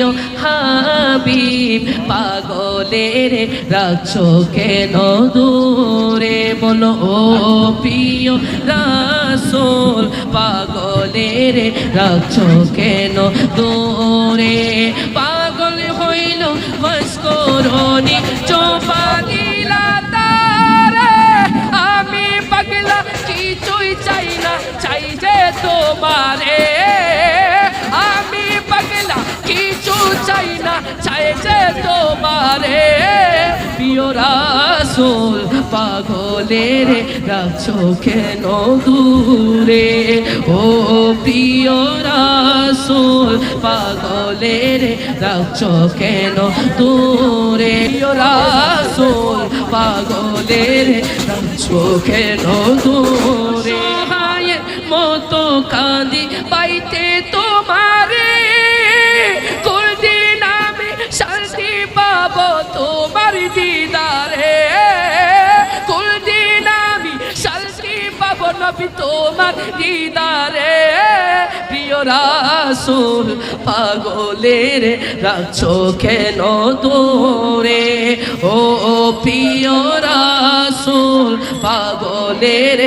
প্রিয় হাবিব পাগলের রাখছো কেন দূরে বলো ও প্রিয় রাসূল পাগলের রাখছো কেন দূরে পাগল হইল মস্করণী চোপা দিলা তারে আমি পাগলা কিছুই চাই না চাই যে তোমারে আমি পাগলা কিছু চাই না চাই যে তোমারে প্রিয় রাসূল পাগলের রাখছো কেন দূরে ও প্রিয় রাসূল পাগলের রাখছো কেন দূরে প্রিয় রাসূল পাগলের রাখছো কেন দূরে হায়ের মতো কাঁদি পাইতে তোমারে কোনদিন আমি শান্তি পাবো তোমার দিদারে কোনদিন আমি শান্তি পাবো নবী তোমার দিদারে প্রিয় রাসূল পাগলের রাখছো কেন দূরে ও প্রিয় রাসূল পাগলের